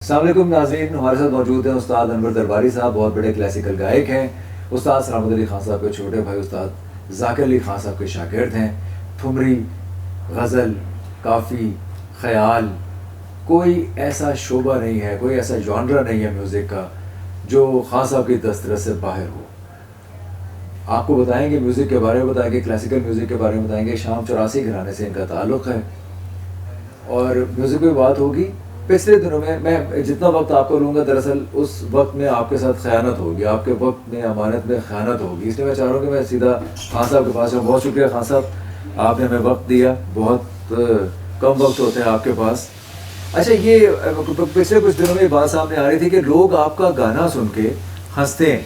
अस्सलाम वालेकुम नाज़रीन, हमारे साथ मौजूद हैं उस्ताद अनवर दरबारी साहब। बहुत बड़े क्लासिकल गायक हैं। उस्ताद सलामत अली खान साहब के छोटे भाई उस्ताद ज़ाकिर अली खान साहब के शागिर्द हैं। ठुमरी, गज़ल, काफ़ी, ख़याल, कोई ऐसा शोबा नहीं है, कोई ऐसा जॉनरा नहीं है म्यूज़िक का जो खान साहब की दस्तरस से बाहर हो। आपको बताएंगे म्यूज़िक के बारे में, बताएंगे क्लासिकल म्यूज़िक के बारे में, बताएंगे शाम 84 घराने से इनका ताल्लुक़ है। और म्यूज़िक की बात होगी। पिछले दिनों में मैं जितना वक्त आपको लूँगा, दरअसल उस वक्त में आपके साथ ख़यानत होगी, आपके वक्त में अमानत में ख़यानत होगी। इसलिए मैं चाह रहा हूँ कि मैं सीधा खान साहब के पास जाऊँ। बहुत शुक्रिया खान साहब, आपने हमें वक्त दिया। बहुत कम वक्त होते हैं आपके पास। अच्छा, ये पिछले कुछ दिनों में ये बात सामने आ रही थी कि लोग आपका गाना सुन के हंसते हैं,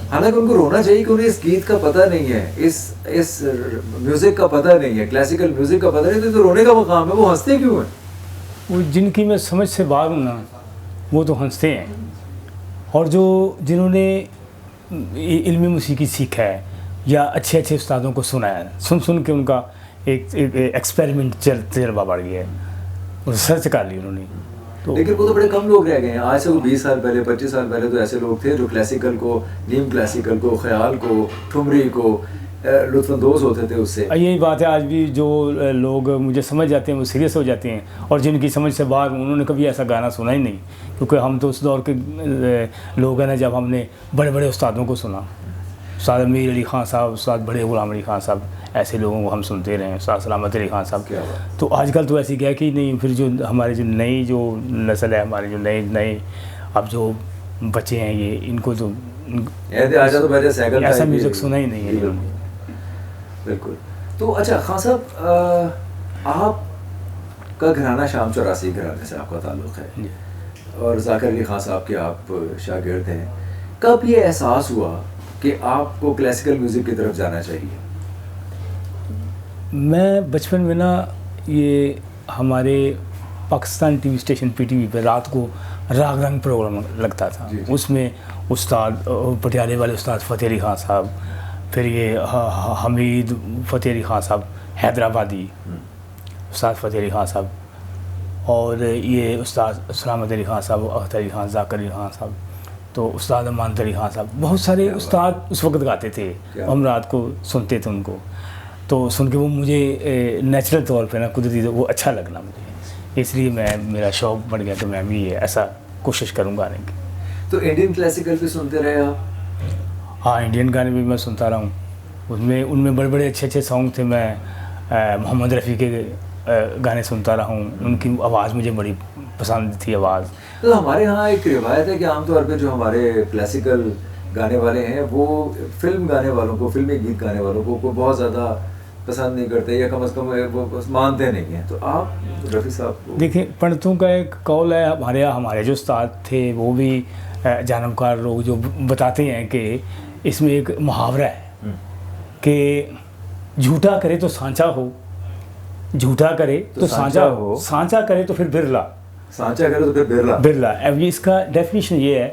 हालांकि उनको रोना चाहिए कि उन्हें इस गीत का पता नहीं है, इस म्यूज़िक का पता नहीं है, क्लासिकल म्यूज़िक का पता नहीं, तो रोने का मकाम है। वो हंसते क्यों हैं? वो जिनकी मैं समझ से बाहर हूँ ना, वो तो हंसते हैं। और जो जिन्होंने इल्मी मौसीकी सीखा है या अच्छे अच्छे उस्तादों को सुना है, सुन के उनका एक एक्सपेरिमेंट तजर्बा बढ़ गया है, रिसर्च कर ली उन्होंने। तो लेकिन वो तो बड़े कम लोग रह गए हैं। आज से वो 20 साल पहले, 25 साल पहले तो ऐसे लोग थे जो क्लासिकल को, नीम क्लासिकल को, ख्याल को, ठुमरी को लुत्फ़अंदोज़ होते थे उससे। यही बात है, आज भी जो लोग मुझे समझ जाते हैं वो सीरियस हो जाते हैं, और जिनकी समझ से बाहर उन्होंने कभी ऐसा गाना सुना ही नहीं। क्योंकि हम तो उस दौर के लोग हैं ना, जब हमने बड़े बड़े उस्तादों को सुना, उस्ताद अमीर अली खान साहब, उस्ताद बड़े ग़ुलाम अली खान साहब, ऐसे लोगों को हम सुनते रहे, उस्ताद सलामत अली खान साहब। क्या तो आजकल तो ऐसी क्या कि नहीं। फिर जो हमारे जो नई जो नस्ल है, हमारे जो नए अब जो बच्चे हैं, ये इनको तो ऐसा म्यूज़िक सुना ही नहीं है इन्होंने। बिल्कुल। तो अच्छा खान साहब, आपका घराना शाम 84 घराने से आपका ताल्लुक़ है और ज़ाकिर अली खान साहब के आप शागिर्द हैं। कब ये एहसास हुआ कि आपको क्लासिकल म्यूज़िक की तरफ जाना चाहिए? मैं बचपन में ना, ये हमारे पाकिस्तान टीवी स्टेशन PTV पे रात को राग रंग प्रोग्राम लगता था। उसमें उस्ताद पटियाले वाले उस्ताद फ़तेह अली खान साहब, फिर ये हमीद फ़तेह अली खान साहब हैदराबादी, उस्ताद फ़तेह अली खान साहब, और ये उस्ताद सलामत अली खान साहब, अख्तर अली खान, ज़ाकिर अली खान साहब, तो उस्ताद अमानत अली खान साहब, बहुत सारे उस्ताद उस वक्त गाते थे। हम रात को सुनते थे उनको, तो सुन के वो मुझे नेचुरल तौर पे ना, कुदरती वो अच्छा लगना मुझे, इसलिए मेरा शौक़ बढ़ गया कि मैं भी ऐसा कोशिश करूँगा गाने की। तो इंडियन क्लासिकल भी सुनते रहे आप? हाँ, इंडियन गाने भी मैं सुनता रहा हूँ। उनमें बड़े बड़े अच्छे सॉन्ग थे। मैं मोहम्मद रफ़ी के गाने सुनता रहा हूँ। उनकी आवाज़ मुझे बड़ी पसंद थी आवाज़। तो हमारे यहाँ एक रिवायत है कि आमतौर पे जो हमारे क्लासिकल गाने वाले हैं वो फिल्म गाने वालों को, फिल्मी गीत गाने वालों को बहुत ज़्यादा पसंद नहीं करते, या कम अज़ कम वो मानते नहीं हैं। तो आप रफ़ी साहब को देखिए, पंडितों का एक कौल है, हमारे जो उस्ताद थे वो भी जानबकार लोग जो बताते हैं कि इसमें एक मुहावरा है कि झूठा करे तो सांचा हो, झूठा करे तो सांचा हो, सांचा करे तो फिर बिरला, सांचा करे तो फिर बिरला। बिरला। अब ये इसका डेफिनेशन ये है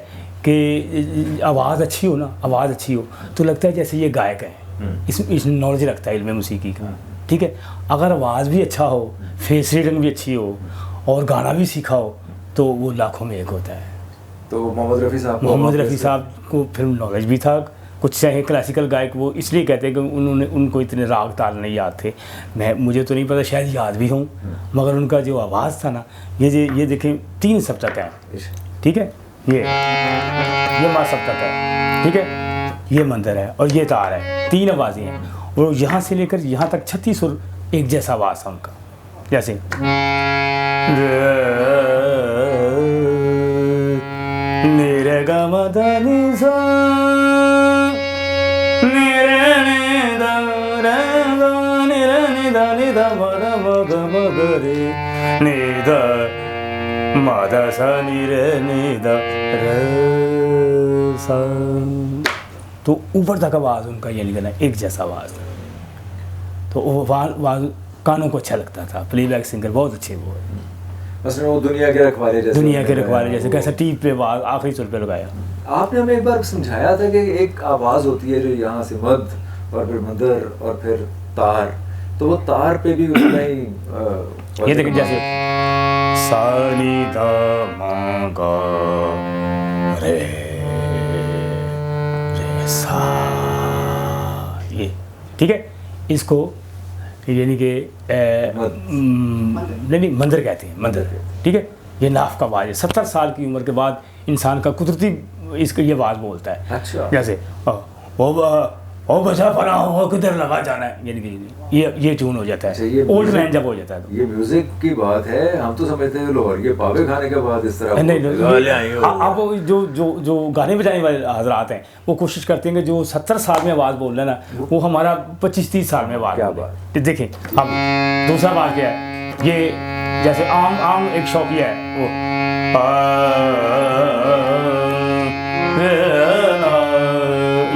कि आवाज़ अच्छी हो ना, आवाज़ अच्छी हो तो लगता है जैसे ये गायक है, इस नॉलेज रखता है इल्म मौसीकी का, ठीक है। अगर आवाज़ भी अच्छा हो, फेस रीडिंग भी अच्छी हो और गाना भी सीखा हो, तो वो लाखों में एक होता है। तो मोहम्मद रफ़ी साहब को फिल्म नॉलेज भी था कुछ। चाहे क्लासिकल गायक वो इसलिए कहते हैं कि उनको इतने राग ताल नहीं याद थे। मुझे तो नहीं पता, शायद याद भी हों, मगर उनका जो आवाज़ था ना, ये देखें 3 सप्तक है, ठीक है, ये माँ सप्तक है, ठीक है, ये मंदिर है और ये तार है, 3 आवाज़ें हैं। और यहाँ से लेकर यहाँ तक 36 सुर एक जैसा आवाज़ था उनका। जैसे मेरे गमदानी सा तो ऊपर तक आवाज़ उनका ये निकलना एक जैसा आवाज़ था। तो वो कानों को अच्छा लगता था। प्लेबैक सिंगर बहुत अच्छे वो है। वो दुनिया के रखवाले जैसे कैसा टीप पे आवाज़ आखिरी सुर पे लगाया। आपने हमें एक बार समझाया था कि एक आवाज़ होती है जो यहाँ से मद और फिर मंदर और फिर तार, तो वो तार पे भी उतना ही ये देखिए जैसे सा नी ध म ग रे रे सा, ये ठीक है। इसको यानी कि नहीं मंदिर कहते हैं, मंदिर, ठीक है। ये नाफ का आवाज़ है। 70 साल की उम्र के बाद इंसान का कुदरती इसका ये आवाज़ बोलता है। अच्छा। जैसे ओ बचा पड़ा हो किधर लगा जाना है, यानी कि ये ट्यून हो जाता अच्छा, है, ये ओल्ड music- लाइन जब हो जाता है तो। ये म्यूजिक की बात है, हम तो समझते हैं लोहर ये पावे खाने के बाद इस तरह नहीं बोलते हैं। आप जो गाने बजाने वाले हजरात हैं वो कोशिश करते हैं कि जो 70 साल में आवाज़ बोल रहे हैं ना वो हमारा 25-30 साल में आवाज़ क्या बोले। बात। तो देखें अब दूसरा बात क्या है, ये जैसे आम आम एक शौकिया है वो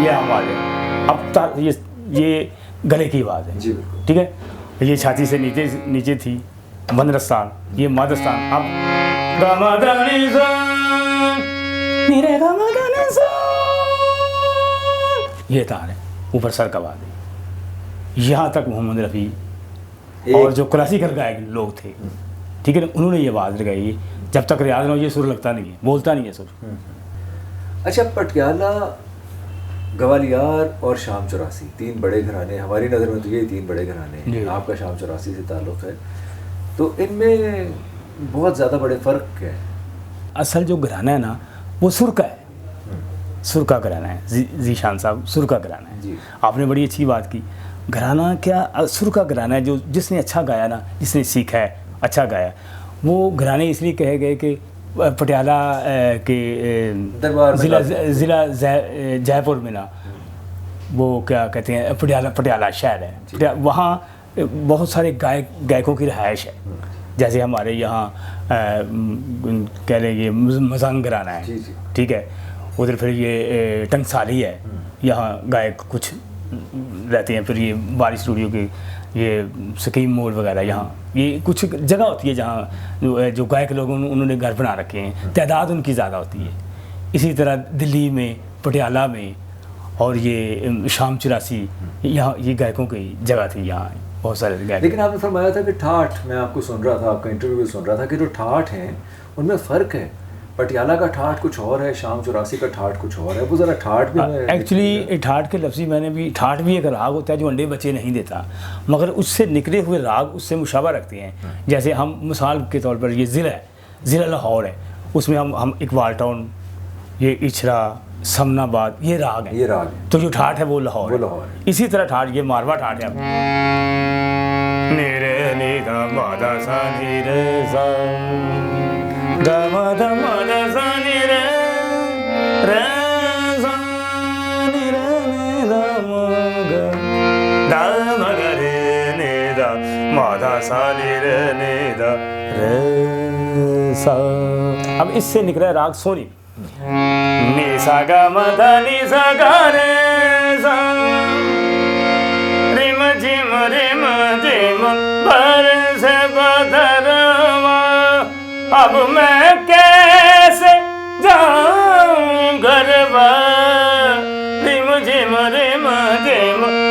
ये आवाज़ है। अब ये गले की आवाज़ है, जी बिल्कुल। ठीक है। ये छाती से नीचे थी मंद्रस्थान, ये मादस्थान। अब ये तार है, ऊपर सर का आवाज़ है। यहाँ तक मोहम्मद रफ़ी और जो क्लासिकल गायक लोग थे, ठीक है ना, उन्होंने ये आवाज़ लगाई। जब तक रियाज ना हो ये सुर लगता नहीं है, बोलता नहीं है सुर। अच्छा, पटियाला, ग्वालियर और शाम 84 तीन बड़े घराने, हमारी नज़र में तो ये तीन बड़े घराने हैं। आपका शाम 84 से ताल्लुक़ है, तो इनमें बहुत ज़्यादा बड़े फ़र्क क्या है? असल जो घराना है ना वो सुर का है, सुर का घराना है। जीशान साहब सुर का घराना है। जी। आपने बड़ी अच्छी बात की। घराना क्या, सुर का घराना है। जो जिसने अच्छा गाया ना, जिसने सीखा है, अच्छा गाया, वो घराने इसलिए कहे गए कि पटियाला के ज़िला जयपुर में ना, वो क्या कहते हैं, पटियाला शहर है, वहाँ बहुत सारे गायकों की रहायश है। जैसे हमारे यहाँ कह लें ये मजांग घराना है, ठीक है। उधर फिर ये टंगसाली है, यहाँ गायक कुछ रहते हैं। फिर ये बारिश स्टूडियो के ये स्कीम मोड वगैरह, यहाँ ये कुछ जगह होती है जहाँ जो गायक लोग उन्होंने घर बना रखे हैं, तादाद उनकी ज़्यादा होती है। इसी तरह दिल्ली में, पटियाला में और ये शाम 84, यहाँ ये गायकों की जगह थी, यहाँ बहुत सारे गायक। लेकिन आपने फरमाया था कि ठाठ, मैं आपको सुन रहा था, आपका इंटरव्यू भी सुन रहा था कि जो ठाठ हैं उनमें फ़र्क है। पटियाला का ठाठ कुछ और है, शाम 84 का ठाठ कुछ और है। वो ज़रा ठाठ भी एक्चुअली ठाठ के लफ्ज़ी मैंने भी, ठाठ भी एक राग होता है जो अंडे बच्चे नहीं देता, मगर उससे निकले हुए राग उससे मुशाबा रखते हैं। जैसे हम मिसाल के तौर पर ये ज़िला लाहौर है, उसमें हम इकबाल टाउन, ये इछरा, समनाबाद, ये राग है, ये राग है। तो जो ठाठ है वो लाहौर है। इसी तरह ठाठ, ये मारवा ठाठ है। निरे निदा मादा सा निरे सा गमा दा मादा सा निरे रे सा निरे निदा मगा दा मगा रे निदा मादा सा निरे निदा रे सा। अब इससे निकला है राग सोनी। नि सा गा मा धा नि सा गा रे सा, रिम झिम बरसे बदरवा, अब मैं कैसे जाऊं घरवा, रिम झिम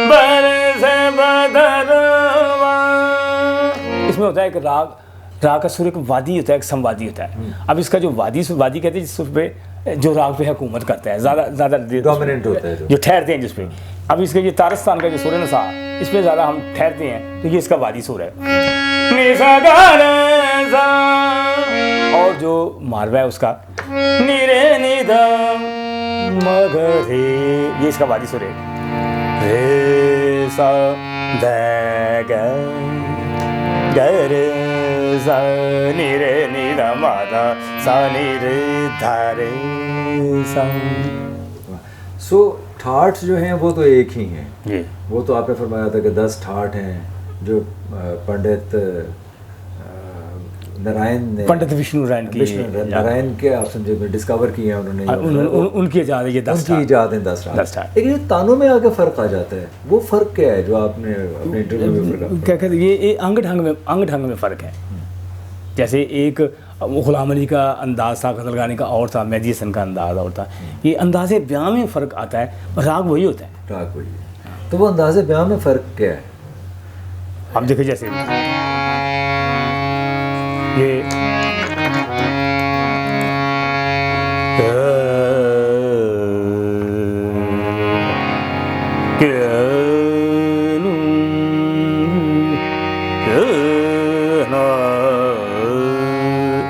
बरसे बदरवा। इसमें होता है कि राग का सुर एक वादी होता है, एक समवादी होता है। अब इसका जो वादी कहते हैं जिस सुर पे जो राग पे हुकूमत करता है, ज़्यादा डोमिनेंट होता है, जो ठहरते हैं जिस पे। अब इसके ये तारस्तान का जो सुर है ना सा, इस पे ज़्यादा हम ठहरते हैं, तो ये इसका वादी सुर है। और जो मारवा है उसका निरे निदा मगरे, ये इसका वादी सुर है। रे सा द ग रे सा नि रे नि दा मा दा सा नि रे धा रे सा। सो ठाठ जो हैं वो तो एक ही हैं। जी। वो तो आपने फरमाया था कि 10 ठाठ हैं जो पंडित नारायण ने, पंडित विष्णु नारायण के आप समझे डिस्कवर किए हैं उन्होंने। उनकी इजाद है ये 10 उनकी इजाद है 10 ठाठ। लेकिन ये तानों में आके फ़र्क आ जाता है, वो फ़र्क क्या है जो आपने अपने इंटरव्यू में क्या कहते हैं, ये अंग ढंग में फ़र्क है। जैसे एक गुलाम अली का अंदाज़ था गज़ल गाने का और था, मेहदी हसन का अंदाज़ और था। ये अंदाज़े बयां में फ़र्क आता है, राग वही होता है। राग वही है, तो वो अंदाज़े बयां में फ़र्क क्या है? अब देखिए जैसे ये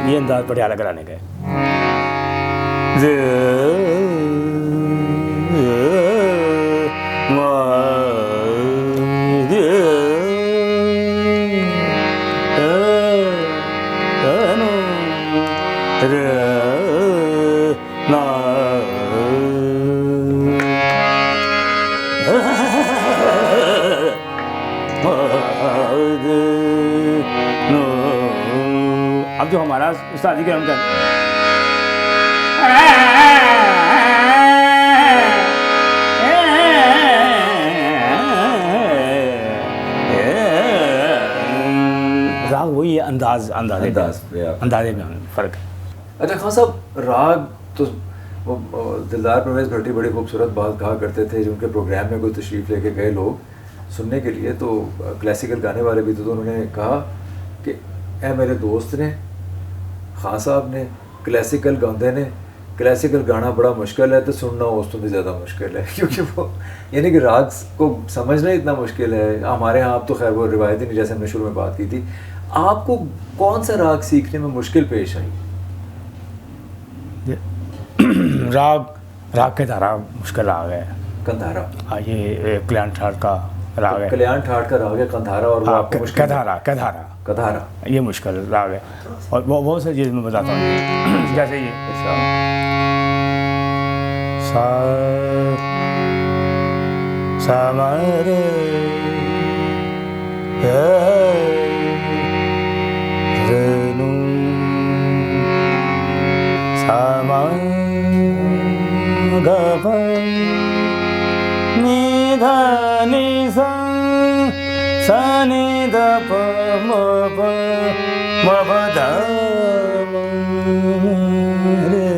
ये अंदाज पटियाला कराने का है। अब जो हमारा उस्तादी के हमका राग वही है, अंदाजे में फ़र्क है। अच्छा खान साहब, राग तो वो दिलदार परवेज़ भट्टी बड़ी खूबसूरत बात कहा करते थे, जो उनके प्रोग्राम में कोई तशरीफ़ लेके गए लोग सुनने के लिए, तो क्लासिकल गाने वाले भी तो उन्होंने कहा कि ए मेरे दोस्त ने, खान साहब ने, क्लासिकल गाते ने, क्लासिकल गाना बड़ा मुश्किल है तो सुनना उससे भी ज़्यादा मुश्किल है, क्योंकि वो यानी कि राग को समझना इतना मुश्किल है। हमारे यहाँ आप तो खैर वो रिवायती नहीं, जैसे हमने शुरू में बात की थी, आपको कौन सा राग सीखने में मुश्किल पेश आई? राग कंधारा मुश्किल राग है। कंधारा, हाँ, ये कल्याण ठाट का राग है। कल्याण ठाट का राग है कंधारा, और हाँ, कधारा ये मुश्किल राग है। और वो बहुत सारी चीज़ मैं बताता हूँ, जैसे ये सा समरे रेनु समा गप निधा निसा सनि द प म प म प ध रे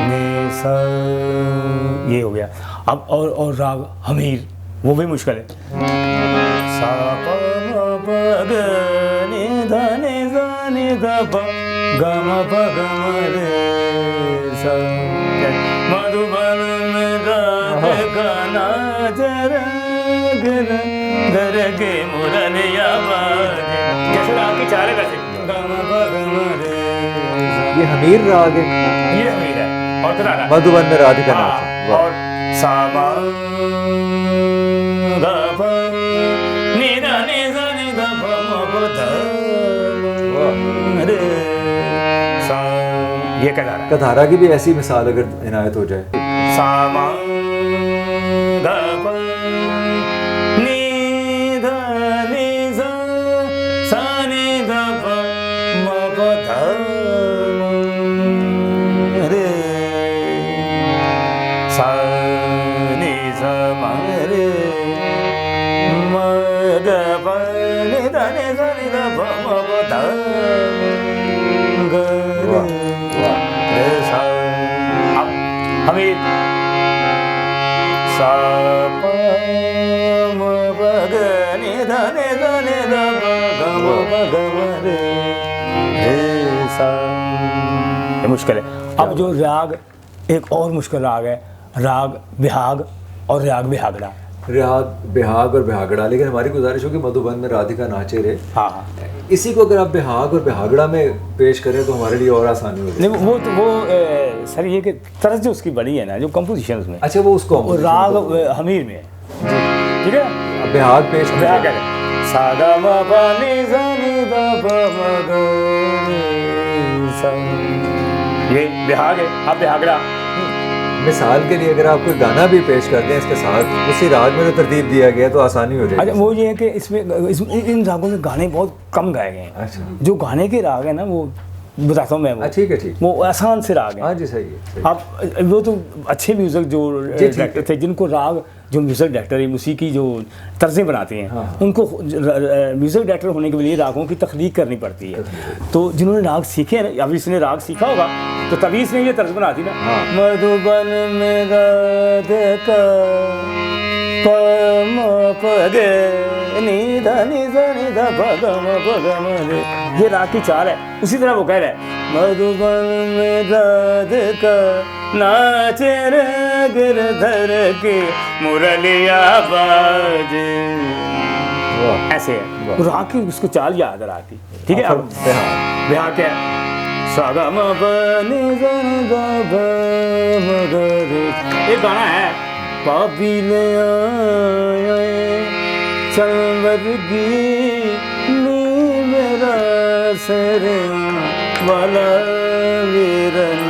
नि सा, ये हो गया। अब और राग हमीर, वो भी मुश्किल है। सा प म प ग नि ध नि सा नि ध प ग म प ग म रे सा। मधुबन में राधे का नाच दर के मुरलिया बाजे, जैसे राग की चार कैसे ये हमीर राग है, ये हमीर है। और कधारा मधुबन में राधिका नाच, और सामा ग प नि ध नि सा नि ध प म प ध रे सा, ये कधारा। कधारा की भी ऐसी मिसाल अगर इनायत हो जाए, सामा ग प नि ध नि सा सा नि ध प म प ध रे सा नि सा म रे म ग प नि ध नि सा नि ध प म प ध ग रे सा। अब हमें सा प म प ग नि ध नि ध नि ध प ग म प ग म रे सा, ये मुश्किल है। अब जो राग, एक और मुश्किल राग है, राग बिहाग और राग बिहागड़ा। राग बिहाग और बिहागड़ा, लेकिन हमारी गुजारिश हो कि मधुबन में राधिका नाचे रे, हाँ हाँ, इसी को अगर आप बिहाग और बिहागड़ा में पेश करें तो हमारे लिए और आसानी हो जाए। नहीं वो सर ये कि तरस जो उसकी बड़ी है ना, जो कंपोजिशन उसमें, अच्छा वो उसको वो राग हमीर में है, ठीक है। अब बिहाग पेश बिहाग है, सा ग म प नि सा नि ध प म ग रे सा, ये बिहाग है। अब बिहागड़ा, मिसाल के लिए अगर आप कोई गाना भी पेश कर दें इसके साथ, उसी राग में जो तरतीब दिया गया तो आसानी हो जाएगी। अच्छा वो ये है कि इसमें इन रागों में गाने बहुत कम गाए गए हैं। अच्छा, जो गाने के राग है ना, वो बताता हूँ मैं, वो ठीक है, ठीक, वो आसान से राग है। हाँ जी, सही है। अब वो तो अच्छे म्यूज़िक जो डायरेक्टर थे, जिनको राग, जो म्यूज़िक डायरेक्टर है, मूसीकी जो तर्जें बनाते हैं, हाँ। उनको म्यूज़िक डायरेक्टर होने के लिए रागों की तख्लीक करनी पड़ती है। तो जिन्होंने राग सीखे हैं, अब इसने राग सीखा होगा तो तभी इसने ये तर्ज बना दी ना, मधुबन में राधिका प म प ग नी ध नी ध नी ध प ग म प ग म रे, ये राग की चाल है। उसी तरह वो कह रहा है मधुबन में राधिका नाचे रे गिरधर के मुरलिया बाजे, ऐसे है राग की, उसको चाल याद है राग की। ठीक है, अब बिहार क्या है, सागा म प नि ध नि ध प म ग रे। एक गाना है पापी ले आए चलवरगी नी मेरा सरे वाला वीरन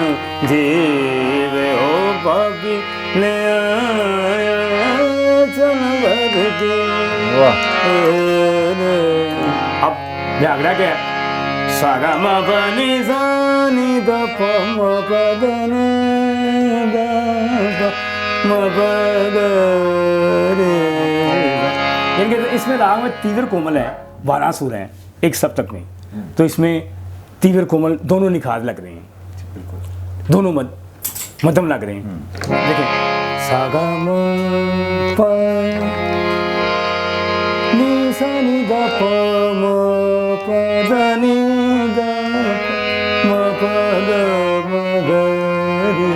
जीवे हो, पापी ले आए चलवरगी। अब व्याग्रा क्या है, सागा म प नि ध नि ध प म प द नि ध प म प ग रे। यानी कि इसमें राग में तीव्र कोमल है, 12 सुर हैं एक सप्तक में, तो इसमें तीव्र कोमल दोनों निखार लग रहे हैं, दोनों मध्यम लग रहे हैं। देखिए सागा म प नि सा नि ध प म प द नि ध प म प ग म ग रे,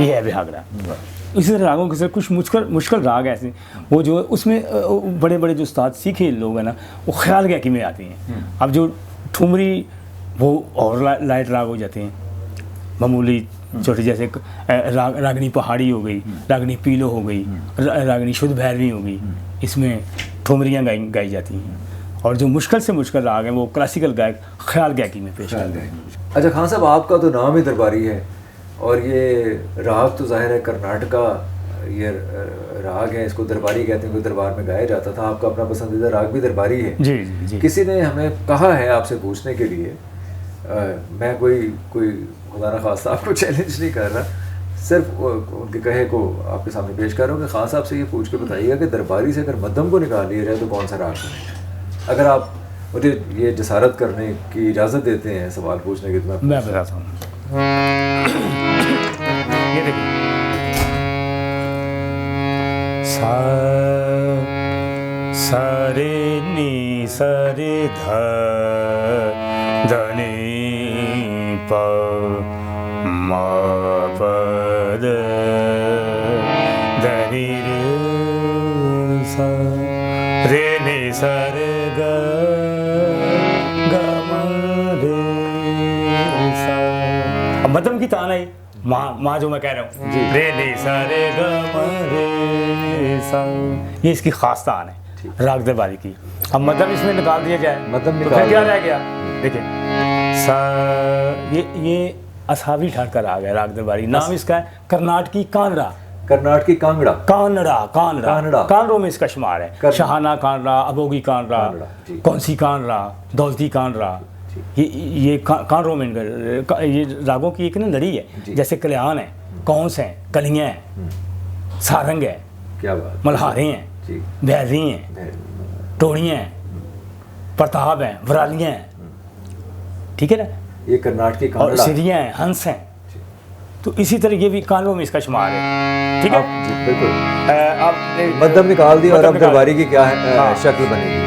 ये है बिहागरा। इसी तरह रागों के साथ कुछ मुश्किल राग ऐसे वो जो उसमें बड़े बड़े जो उस्ताद सीखे लोग हैं ना, वो ख्याल गायकी में आते हैं। अब जो ठुमरी वो और लाइट राग हो जाते हैं, मामूली छोटे, जैसे रागनी पहाड़ी हो गई, रागनी पीलो हो गई, रागनी शुद्ध भैरवी हो गई, इसमें ठुमरियाँ गाई जाती हैं। और जो मुश्किल से मुश्किल राग हैं वो क्लासिकल गायक ख्याल गायकी में पेश करते हैं। अच्छा खान साहब, आपका तो नाम ही दरबारी है, और ये राग तो जाहिर है कर्नाटका ये राग है, इसको दरबारी कहते हैं, कोई दरबार में गाया जाता था। आपका अपना पसंदीदा राग भी दरबारी है। जी जी जी। किसी ने हमें कहा है आपसे पूछने के लिए, मैं कोई खुदा न खास्ता आपको चैलेंज नहीं कर रहा, सिर्फ उनके कहे को आपके सामने पेश कर रहा हूँ कि खान साहब से ये पूछ के बताइएगा कि दरबारी से अगर मध्यम को निकाल लिया जाए तो कौन सा राग बनेगा। अगर आप मुझे ये जसारत करने की इजाज़त देते हैं सवाल पूछने की, तो मैं बताता हूँ। ये देखिए सा रे नी सा रे ध ध नि प म प द ध नि रे सा रे नि सा रे ग ग म रे सा। अब मध्यम की तान है माँ जो मैं कह रहा हूँ, रे नी सा रे ग म रे सा, ये इसकी खास तान है राग दरबारी की। अब मध्यम इसमें निकाल दिया जाए, मध्यम तो फिर क्या रह गया, देखिए सा, ये असहावी ठाट का राग है राग दरबारी। नाम इसका है कर्नाटकी कानड़ा, कर्नाटकी कांगड़ा, कानड़ा कानड़ा कानड़ा, कानड़ों में इसका शुमार है। शहाना कानड़ा, अबोगी कानड़ा, कौनसी कानड़ा, दौलती कानड़ा, ये कानड़ों में ये रागों की एक ना लड़ी है। जैसे कल्याण है, कौंस हैं, कलियाँ हैं, सारंग है, क्या बात, मल्हारे हैं, भैरवी हैं, टोड़ियाँ हैं, प्रताप हैं, वरालियाँ हैं, ठीक है ना, ये कर्नाटकी और कांगड़ा, सिरियाँ हैं, हंस हैं। तो इसी तरह ये भी कानों में इसका शुमार है। ठीक है, बिल्कुल। आप मध्यम निकाल दी और अब दरबारी की क्या है शक्ल बनेगी।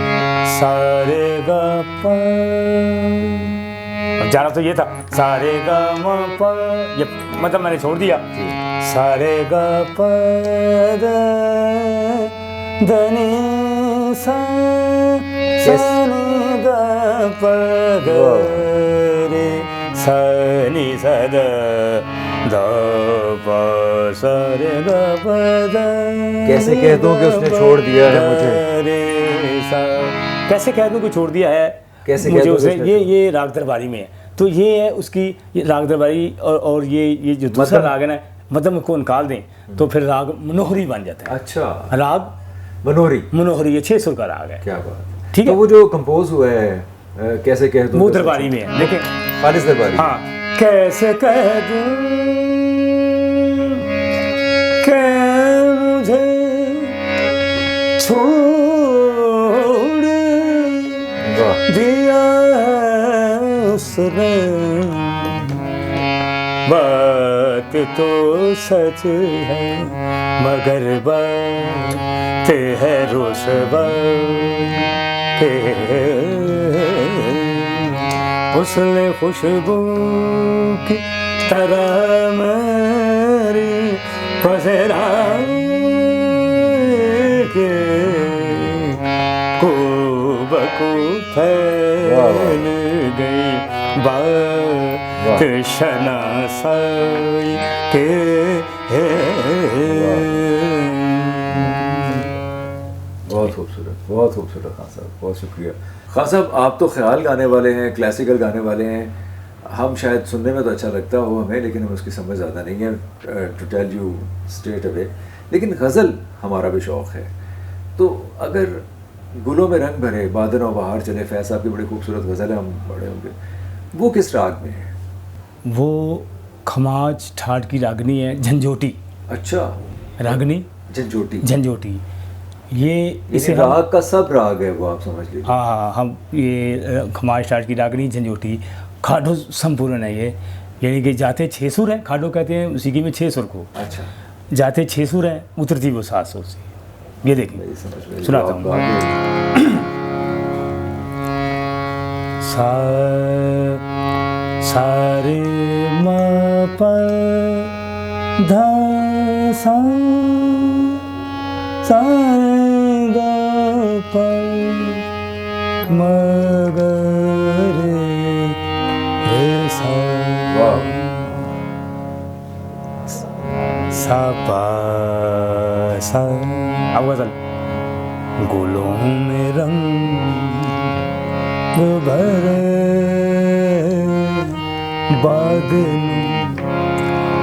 सारे ग प, जाना तो ये था सारे ग म प, ये मतलब मैंने छोड़ दिया। सारे ग प द ध नि सा सा नि ग प ग रे सा नि सा द ध प सा रे ग प द। कैसे कह दूं कि उसने छोड़ दिया है मुझे, कैसे कह दूं कि छोड़ दिया है, कैसे मुझे उसे, ये राग दरबारी में है। तो ये है उसकी ये राग दरबारी, और ये जो दूसरा राग है ना, मध्यम को निकाल दें तो फिर राग मनोहरी बन जाता है। अच्छा, राग मनोहरी, ये 6 सुर का राग है। क्या बात, ठीक है। तो वो जो कंपोज हुआ है कैसे कह दूं, वो दरबारी में है, लेकिन खालिस दरबारी। हाँ, कैसे कह दूं कि मुझे छोड़ दिया उसने, बात तो सच है मगर बात है रुसवा के। उसने खुशबू की तरह मेरी पसरा के को बको फैल गई बात शनासाई के। बहुत खूबसूरत खान साहब, बहुत शुक्रिया। खान साहब आप तो ख्याल गाने वाले हैं, क्लासिकल गाने वाले हैं, हम शायद सुनने में तो अच्छा लगता हो हमें, लेकिन हमें उसकी समझ ज़्यादा नहीं है, to tell you straight away. लेकिन गज़ल हमारा भी शौक़ है, तो अगर गुलों में रंग भरे बादलों बहार चले, फैज़ साहब की बड़ी खूबसूरत गज़ल है, हम बड़े होंगे, वो किस राग में है? वो खमाज ठाट की रागनी है, झंझोटी। अच्छा, रागनी झंझोटी। ये इसे राग का सब राग है वो, आप समझ लीजिए। हाँ, हम ये खमाज ठाट की रागनी झंझोटी खाडो संपूर्ण है ये, यानी कि जाते 6 सुर है, खाडो कहते हैं उसी की में 6 सुर को। अच्छा, जाते 6 सुर है, उतरती वो 7 सुर से। ये देखिए सुनाता हूँ। सारे म प ध सा सारे ग प म ग रे सा सा पा सा। अब गज़ल। गुलों में रंग भरे बादलों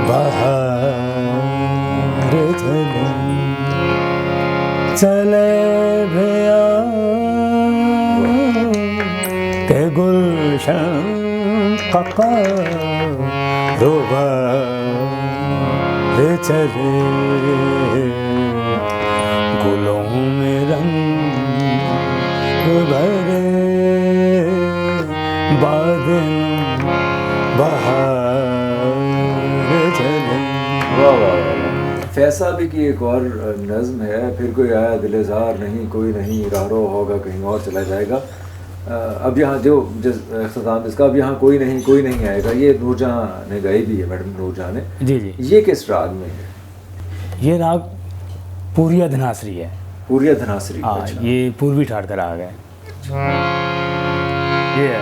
बहार चले भैया के गुलशन कका रोबा रे चले। गुलों में रंग भरे बादल बहार चले। फैज़ साहब की एक और नज़्म है, फिर कोई आया दिलेज़ार नहीं, कोई नहीं रारो होगा कहीं और चला जाएगा। अब यहाँ जो इख्तिताम इसका, अब यहाँ कोई नहीं आएगा, ये नूरजहाँ ने गाई भी है, मैडम नूरजहाँ ने। जी। ये किस राग में है? ये राग पूरिया धनासरी है। पूरिया धनासरी। हाँ, अच्छा। ये पूर्वी ठाट का राग है। ये है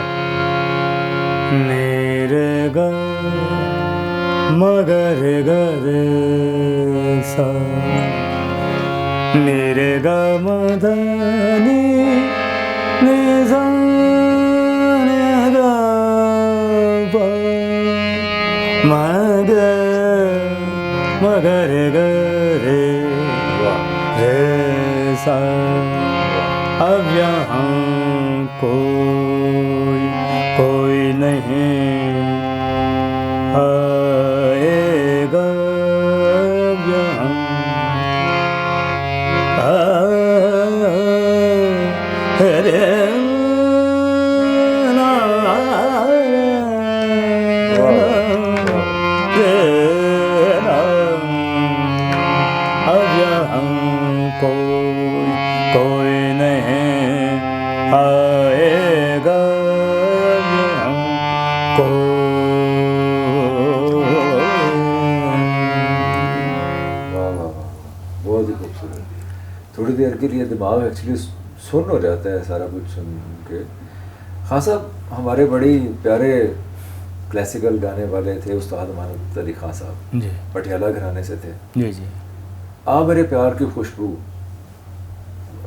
मेरे ग मगर गर सा मेरे ग मदनी निजा मगर रे सा। अब यहाँ कोई नहीं आएगा, यहाँ कोई नहीं आएगा को। बहुत ही खूबसूरत। थोड़ी देर के लिए दिमाग एक्चुअली सुन हो जाता है सारा कुछ सुन के। हाँ साहब, हमारे बड़ी प्यारे क्लासिकल गाने वाले थे उस्ताद अमानत अली खान साहब जी, पटियाला घराने से थे। जी। आ मेरे प्यार की खुशबू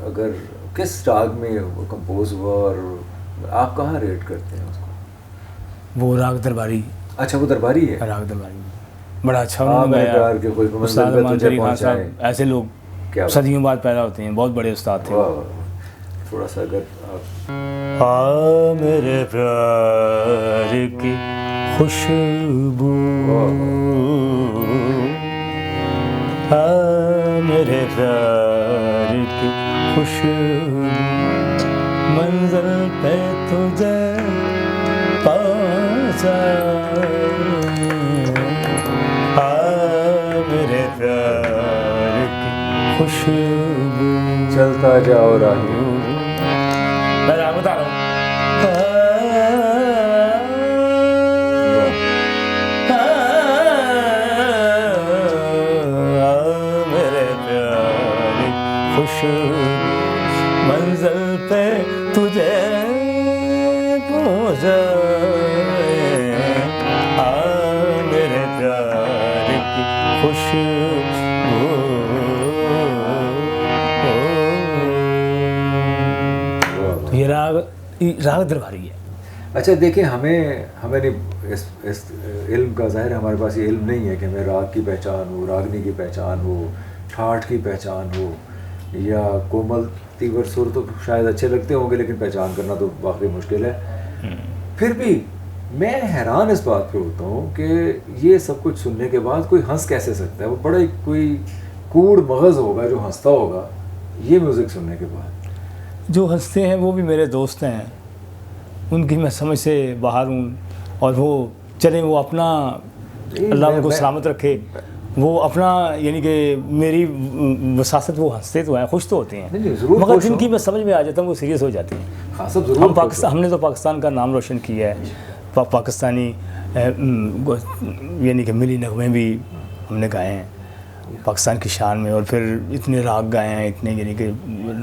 अगर किस राग में वो कंपोज हुआ और आप कहाँ रेट करते हैं उसको? वो राग दरबारी। अच्छा, वो दरबारी है। राग दरबारी बड़ा अच्छा उन्होंने गाया। उस्ताद अमानत अली खान साहब ऐसे लोग सदियों बाद पैदा होते हैं, बहुत बड़े उस्ताद थे। थोड़ा सा अगर मेरे प्यार की खुशबू, मेरे प्यार की खुशबू, मंजिल पे तुझे पहुंचा खुशबू। चलता जाओ राही। मैं राग बता रहा हूँ। मेरे प्यारे खुशबू, मंजिल पे तुझे पहुँचाए, मेरे प्यारे की खुशबू। तो ये राग दरबारी है। अच्छा देखिए, हमें नहीं इस इल्म का, ज़ाहिर है हमारे पास ये इल्म नहीं है कि हमें राग की पहचान हो, रागनी की पहचान हो, ठाठ की पहचान हो, या कोमल तीवर सुर तो शायद अच्छे लगते होंगे, लेकिन पहचान करना तो वाकई मुश्किल है। फिर भी मैं हैरान इस बात पे होता हूँ कि ये सब कुछ सुनने के बाद कोई हंस कैसे सकता है। वो बड़ा ही कोई कूड़ मगज़ होगा जो हंसता होगा ये म्यूज़िक सुनने के बाद। जो हंसते हैं वो भी मेरे दोस्त हैं, उनकी मैं समझ से बाहर हूँ। और वो चले, वो अपना, अल्लाह उनको सलामत रखे, वो अपना, यानी कि मेरी वसासत, वो हंसते तो हैं, खुश तो होते हैं, मगर जिनकी मैं समझ में आ जाता हूँ वो सीरियस हो जाते हैं। हाँ, सब ज़रूर। हम पाकिस्तान, हमने तो पाकिस्तान का नाम रोशन किया है, पाकिस्तानी यानी कि मिली नगमे भी हमने गाए हैं पाकिस्तान की शान में, और फिर इतने राग गाए हैं, इतने, यानी कि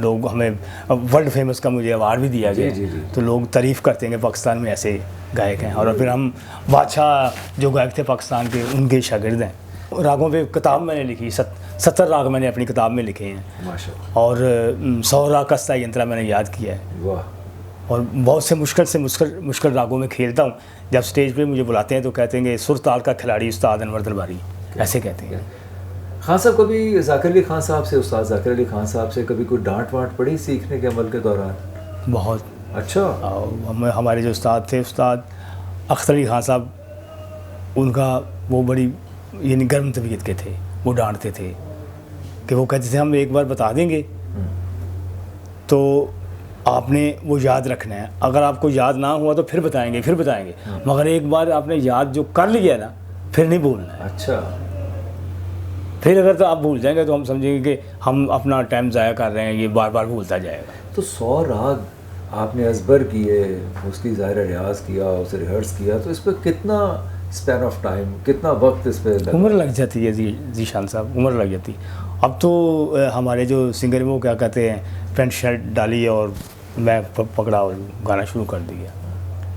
लोग, हमें वर्ल्ड फेमस का मुझे अवार्ड भी दिया गया। तो लोग तारीफ़ करते हैं कि पाकिस्तान में ऐसे गायक हैं। और फिर हम बादशाह जो गायक थे पाकिस्तान के, उनके शागिर्द हैं। रागों पे किताब मैंने लिखी, 70 राग मैंने अपनी किताब में लिखे हैं, माशाअल्लाह। और 100 राग का स्थाई यंत्रा मैंने याद किया है। वाह। और बहुत से मुश्किल रागों में खेलता हूँ। जब स्टेज पे मुझे बुलाते हैं तो कहते हैं कि सुर ताल का खिलाड़ी उस्ताद अनवर दरबारी, ऐसे कहते हैं। खान साहब, कभी ज़ाकिर अली खान साहब से, उस्ताद ज़ाकिर अली खान साहब से कभी कोई डांट वांट पड़ी सीखने के अमल के दौरान? बहुत। अच्छा। हमारे जो उस्ताद थे, उस्ताद अख्तर अली खान साहब, उनका वो बड़ी, यानी गर्म तबीयत के थे। वो डांटते थे कि वो कहते थे हम एक बार बता देंगे तो आपने वो याद रखना है, अगर आपको याद ना हुआ तो फिर बताएंगे, मगर एक बार आपने याद जो कर लिया ना, फिर नहीं भूलना है। अच्छा। फिर अगर तो आप भूल जाएंगे तो हम समझेंगे कि हम अपना टाइम ज़ाया कर रहे हैं, ये बार बार भूलता जाएगा। तो 100 राग आपने अजबर किए, उसकी ज़ाहिर रियाज़ किया, उसे रिहर्स किया, तो इस पर कितना स्पैन ऑफ टाइम, कितना वक्त इस पर? उम्र लग जाती है जीशान साहब, उम्र लग जाती। अब तो हमारे जो सिंगर वो क्या कहते हैं, पैंट शर्ट डाली और मैं पकड़ा और गाना शुरू कर दिया,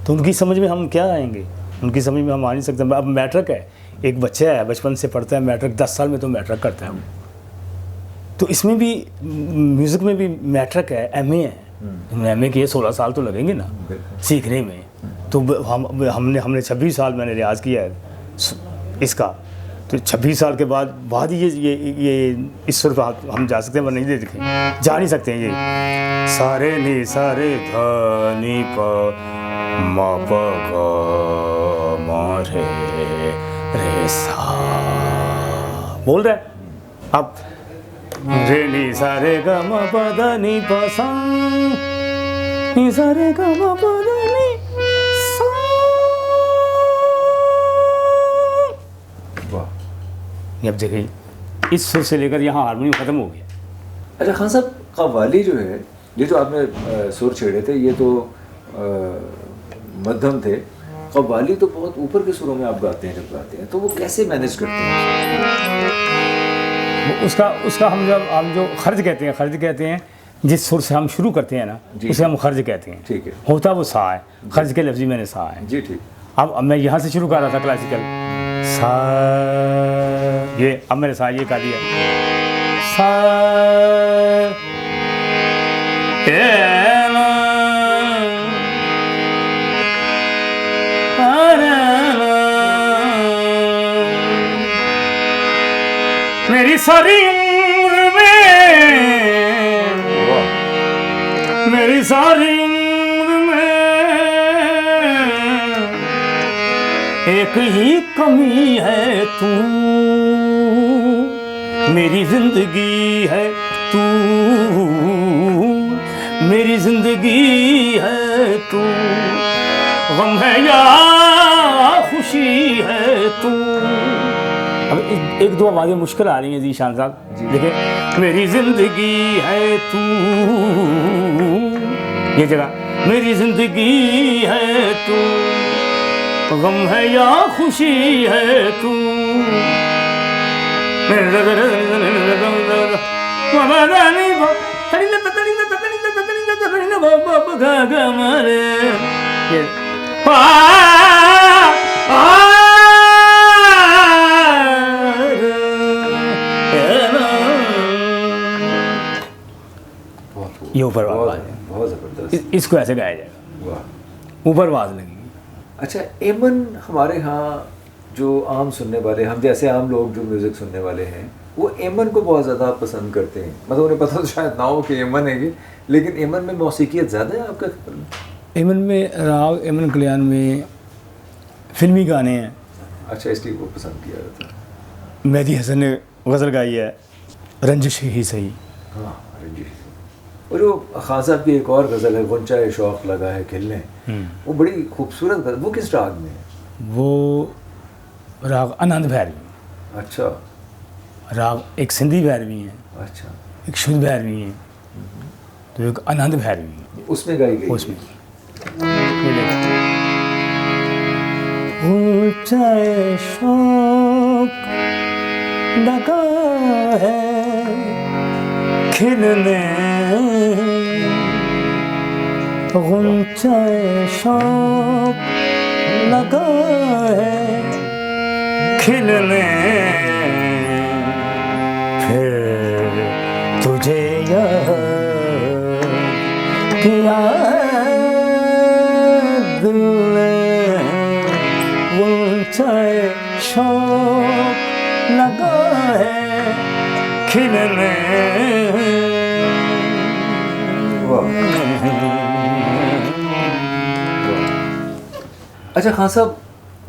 तो उनकी समझ में हम क्या आएंगे? उनकी समझ में हम आ नहीं सकते। अब मैट्रिक है, एक बच्चा है, बचपन से पढ़ता है मैट्रिक, 10 साल में तो मैट्रिक करता है वो। तो इसमें भी, म्यूज़िक में भी मैट्रिक है, MA है, MA किए 16 साल तो लगेंगे ना सीखने में। तो हमने 26 साल मैंने रियाज़ किया है इसका, तो 26 साल के बाद ये इस सुर पर हम जा सकते हैं, वरना नहीं देखें, जा नहीं सकते हैं। ये सारे नी सारे धा नी पा मा पा गा मा रे रे सा बोल रहे हैं। अब रे नी सारे गा मा पा दा नी पा सा, नी सारे गा मा पा दा नी सा। अब देखिए, इस सुर से लेकर यहाँ हारमोनियम ख़त्म हो गया। अच्छा खान साहब, कव्वाली जो है, ये जो आपने सुर छेड़े थे, ये तो मध्यम थे। कव्वाली तो बहुत ऊपर के सुरों में आप गाते हैं, जब गाते हैं तो वो कैसे मैनेज करते हैं? उसका हम जो खर्च कहते हैं, जिस सुर से हम शुरू करते हैं ना, उसे हम खर्च कहते हैं। ठीक है। होता वो सा है, खर्च के लफ्ज़ी मैंने सा है जी। ठीक। अब मैं यहाँ से शुरू कर रहा था क्लासिकल सा, ये अब मैंने सा ये गा दिया, सा मेरी सारी उम्र में, मेरी सारी उम्र में एक ही कमी है तू, मेरी जिंदगी है तू, मेरी जिंदगी है तू, गम है या खुशी है तू। अब एक दो आवाज़ें मुश्किल आ रही हैं जीशान साहब, देखिए मेरी जिंदगी है तू, ये जगह मेरी जिंदगी है तू, गम है या खुशी है तू, ये ऊपर आवाज है, बहुत ज़बरदस्त। इसको ऐसे गाया जाएगा, वाह। ऊपर आवाज लगेगी। अच्छा, एमन हमारे यहाँ जो आम सुनने वाले, हम जैसे आम लोग जो म्यूज़िक सुनने वाले हैं, वो एमन को बहुत ज़्यादा पसंद करते हैं। मतलब उन्हें पता तो शायद ना हो कि एमन है ये, लेकिन एमन में मौसीकियत ज़्यादा है आपका ख्याल में? एमन में राग, एमन कल्याण में फिल्मी गाने हैं। अच्छा, इसलिए वो पसंद किया जाता है। मेहदी हसन ने गज़ल गाई है, रंजिश ही सही। हाँ, रंजिश। और वो खान साहब की एक और गज़ल है, गुंचा शौक़ लगा है खिलने, वो बड़ी खूबसूरत गज़ल। वो किस राग में है? वो राग आनंद भैरवी। अच्छा। राग एक सिंधी भैरवी है, अच्छा, एक शुद्ध भैरवी है, तो एक आनंद भैरवी उसमें गाई गई। उसमें ऊंचा शौक़ लगा है खिलने, ऊंचा शौक़ लगा है खिलने, फिर तुझे याद किया दिल ने, ऊंचा शौक़ लगा है खिलने। अच्छा खान साहब,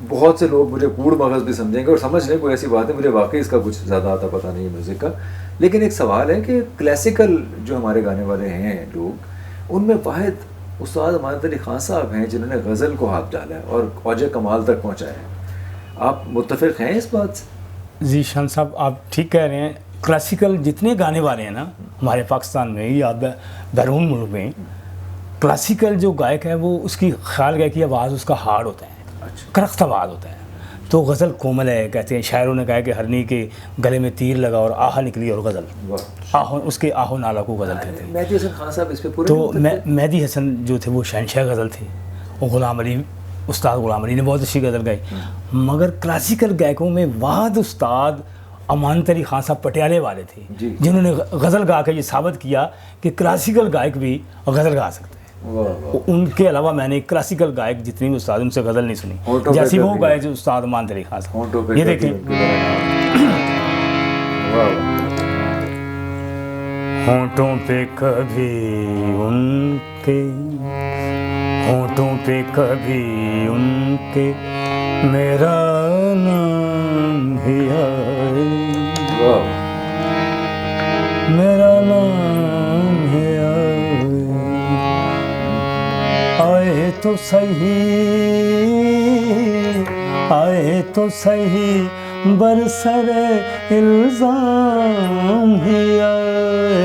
बहुत से लोग मुझे कूड़ मगज़ भी समझेंगे और समझ लें, कोई ऐसी बात है, मुझे वाकई इसका कुछ ज़्यादा आता पता नहीं है म्यूज़िक का, लेकिन एक सवाल है कि क्लासिकल जो हमारे गाने वाले हैं लोग, उनमें वाहिद उस्ताद अमानत अली खान साहब हैं जिन्होंने गज़ल को हाथ डाला है और औजे कमाल तक पहुँचाया है। आप मुत्तफ़िक़ हैं इस बात से? जी शान साहब, आप ठीक कह रहे हैं। क्लासिकल जितने गाने वाले हैं ना हमारे पाकिस्तान में या बैरून मुल्क में, क्लासिकल जो गायक है वो उसकी ख्याल गायकी आवाज़ उसका हार्ड होता है, करख्त आवाज़ होता है, तो गज़ल कोमल है। कहते हैं शायरों ने कहा कि हरनी के गले में तीर लगा और आहा निकली और गज़ल, आहो, उसके आहो नाला को गज़ल कहते हैं। मेहदी हसन खान साहब इस पे पूरे तो मेहदी हसन जो थे वो शहनशाह गज़ल थे, वो गुलाम अली, उस्ताद गुलाम अली ने बहुत अच्छी गज़ल गाई। मगर क्लासिकल गायकों में वाद उस्ताद अमानत अली खान साहब पटियाले वाले थे, जिन्होंने गज़ल गा के ये साबित किया कि क्लासिकल गायक भी गज़ल गा सकते हैं। उनके अलावा मैंने क्लासिकल गायक जितनी भी उस्ताद, उनसे गज़ल नहीं सुनी जैसी वो गाए जो उस्ताद अमानत अली खान साहब। ये देखें, होंठों पे कभी उनके, होंठों पे कभी उनके मेरा नाम ही आए, मेरा नाम ही आए तो सही, आए तो सही बरसरे इल्ज़ाम ही आए,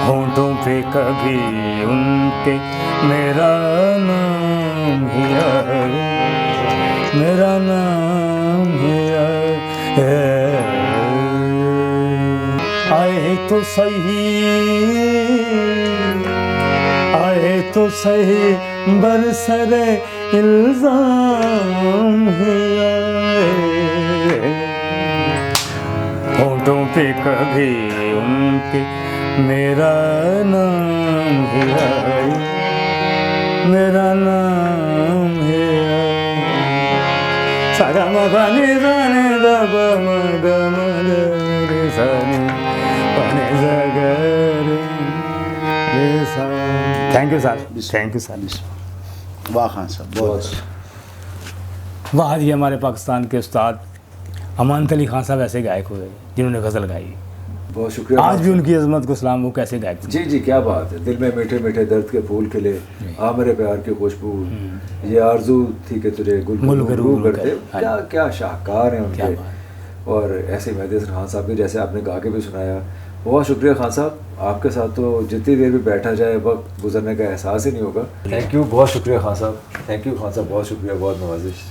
होंठों पे कभी उनके मेरा नाम ही आए, मेरा नाम ही आए, आए तो सही, आए तो सही बरसरे इल्ज़ाम ही आए, होंठों पे कभी उनके मेरा नाम ही आए, मेरा नाम ही आए, सारा मगाने जाने दबा मगमरे साने पाने जगरे। Thank you sir, thank you sir. वाह खान साहब, बहुत वाह जी। हमारे पाकिस्तान के उस्ताद अमानत अली खान साहब ऐसे गायक हुए जिन्होंने गज़ल गाई। बहुत शुक्रिया। आज भी उनकी अज़मत को सलाम। वो कैसे गायक थे। जी जी, क्या बात है। दिल में मीठे मीठे दर्द के फूल खिले, आ मेरे प्यार की खुशबू, ये आरज़ू थी कि तुझे गुल गुल करते। क्या क्या शाहकार हैं उनके। और ऐसे मेहदी हसन खान साहब के जैसे आपने गा के भी सुनाया। बहुत शुक्रिया खान साहब, आपके साथ तो जितनी देर भी बैठा जाए वक्त गुजरने का एहसास ही नहीं होगा। थैंक यू, बहुत शुक्रिया खान साहब, थैंक यू खान साहब, बहुत शुक्रिया, बहुत नवाजिश।